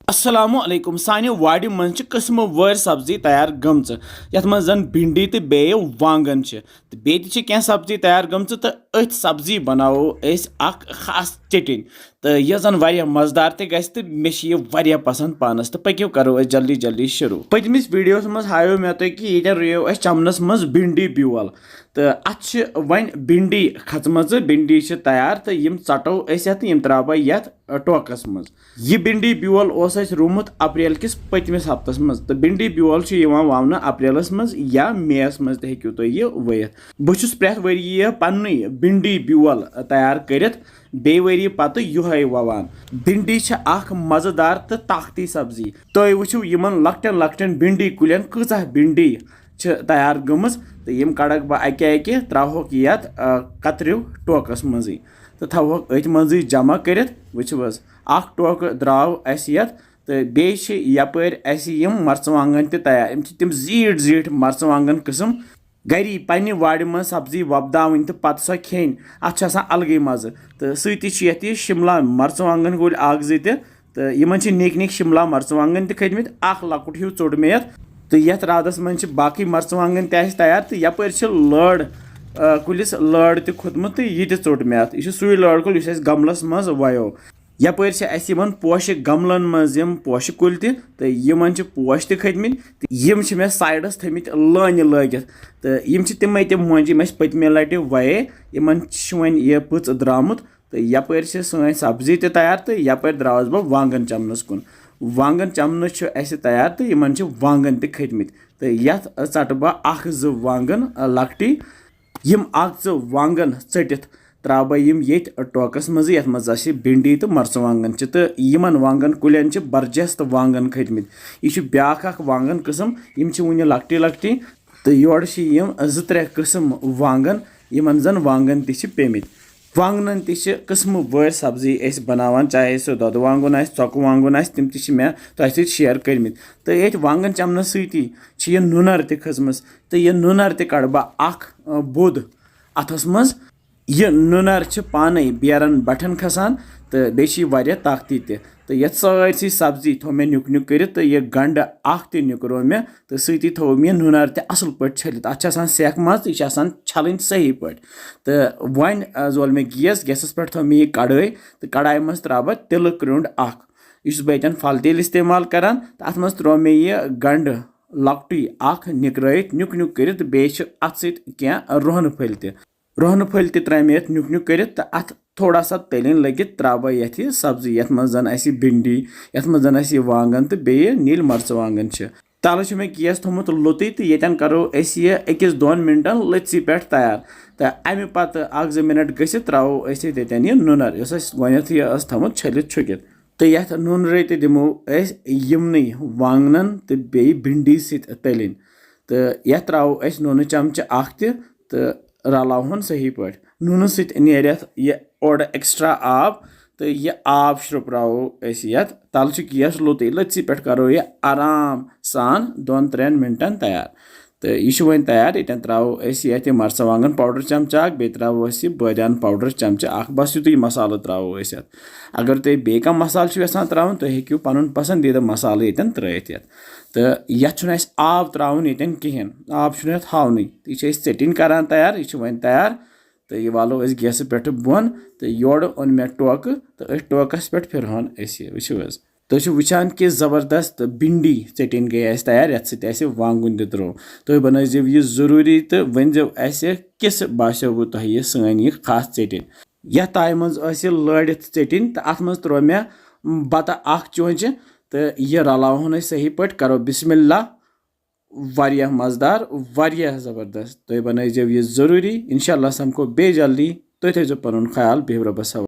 अस्सलामुअलैकुम सानि वाड़ि मंज छ किस्म वर सब्जी तैयार गमच यथ मंज जन भिंडी ते बेय वांगन छ ते बेय छ कह सब्जी तैयार गमच ते अथ सब्जी बनावो अस अख खास चटिन तो यह जन वारिया मजेदार ते गस ते मे छ ये वारिया पसंद पानस तो पक्यो करो अस जल्दी जल्दी शुरू पतमिस वीडियोस मज हायो मे तो कि ये रुयो अस चमनस मज भिंडी ब्यूल तो अत वन भिंडी खचमज भिंडी छ तैयार तो यम चटो अस यत यम त्राव यत टोकस मज यह भिंडी ब्यूल ओस रुमुत अप्रैल किस पतमिस हफ्तस मज तो भिंडी ब्यूल वावन अप्रैलस मज या मेस मज हेकू तुम यह वयत बहुत प्रेथ वरी पन्न भिंडी ब्यूल तैयार करित बे वरी पत युहै ववान भिंडी छ अख मजेदार तो ताकती सब्जी तुम वुचु यमन लकटन लकटन भिंडी कुलियन कचा भिंडी छ तैयार गमज तो यम कड़क बह अके अके त्राहोक यत कतरिव टोकस मज तो थवोक अथ मज जमा करित वुचवस अख टोक द्राव अस यत तो बे यपर अस यम मर्चवांगन ते तैयार यम तिम जीट जीट मर्चवांगन किस्म गरी पन्ने वाड़ि मन सब्जी वपदावन तो पत सो खेन अत अलगे मज तो सती शिमला मर्चवांगन गोल आग जि तो यमन निक निक शिमला मर्चवांगन ते खतमित अख लकुट हिव चोड़ मे तो यथ रादस मन बाकी मर्चवांगन तैयार तो यपर लड़ कुलिस लड़ ते खोतमुत तो यह चोड़ मे यह सुई लड़ कुल गमलस मज वयो यपर पोश गमलन मज पोश कुल तो यमन पोश ते खतमित यम मे साइडस थमित लान लगित तो यम तिमे ते मोंज यम पतमे लटि वये यमन वन यह पृ द्रामुत तो यपर सन सब्जी ते तैयार तो यपर द्रावस बह वांगन चमनस कुन वांगन चमनस तैयार तो यमन वांगन ते खतमित तो यथ चट बह अख जो वांगन लकटी यम अख जो वांगन चटित त्रा बह यम ये टोकस मज यथ मज भिंडी तो मर्चवांगन तो यमन वांगन कुलियन बरजस्त वांगन खतमित यह ब्याख अख वांगन किस्म यम वुन लकटी लकटी तो योर यम जो त्रे किस्म वांगन यमन जन वांगन ते पेमित वांगन ते किस्म वर सब्जी बनावान चाहे सो दोद वांगन चौक वांगन तम ते तह सत शेयर करमित तो ये वांगन चमन सती यह नुनर ते खजमस तो यह नुनर ते कड़ बह अख बोद अथस मज यह नुनर पाने बेरन बठन खसान तो बे ताकती तो ये सारी सब्जी थो मे नुक नुक कर तो यह गंड अख ते नुकरो मे तो सती थो मे नुनर ते असल पे छलित अत सेक मज यह छलन सही पे तो वन जोल मे गैसस पे थो मे कढ़ाई तो कढ़ाई मज त्रा बह तिल क्रुंड अख इस बतन फल तेल इस्तेमाल करान तो अत मज त्रो मे यह गंड लकटी अख निकरत नुक नुक कर बे अत सह रोहन फल रोहन फल त्रा मे नुक नुक कर तो अत थोड़ा सा तलन लगित त्रा बह ये सब्जी यथ मज जन भिंडी यथ मज जन वांगन तो बे नील मर्चवांगन तल मे गैस थोमुत लुत तो ये करो अकिस 2 मिनटन लथसी पे तैयार तो अमे पत 1-2 मिनट गसित त्रो ये नुनर गथ थमुत छलित छुकित तो यथ नुनरे ते दिमो यमन वांगन तो बे भिंडी सत तलन तो यथ त्रो नून चमच अख तो रलावन सही पे नून सत नेरथ यह ओड एक्स्ट्रा आब तो यह आब श्रुपरावो यथ तल गैस लुत लथसी पे करो यह आराम सान 2-3 मिनटन तैयार तो यह वन तैयार ये त्रो ये मर्चवांगन पाउडर चमचा बे त्रो बादान पाउडर चमचा बस यु मसाल त्रो अगर तुम बे कम मसाल यसान त्रा तुम हेकू पन पसंदीदा मसाल ये त्रित तो ये आब त्रा ये कहें आब हावन यह चटिन करान तैयार यह वन तैयार तो यह वालो गैस पे बोन तो योर ओन मे टोक तो टोकस पे फिरहान वो तुम वुचान कि ज़बरदस्त भिंडी चटिन गई तैयार ये सत वांगन त्रो तुम बनजो यह जरूरी तो वनजो किस बासो तुह यह सन यह खास चटिन यह ताय मज लड़ित चटिन तो अत मज त्रो मे बता अख चोंच तो यह रलावन सही पे करो बिस्मिल्लाह वारिया मजेदार वारिया ज़बरदस्त तुम बनजो यह जरूरी इंशाल्लाह समको बे जल्दी तुम थो पन ख्याल बिहु रब्बस हवाले।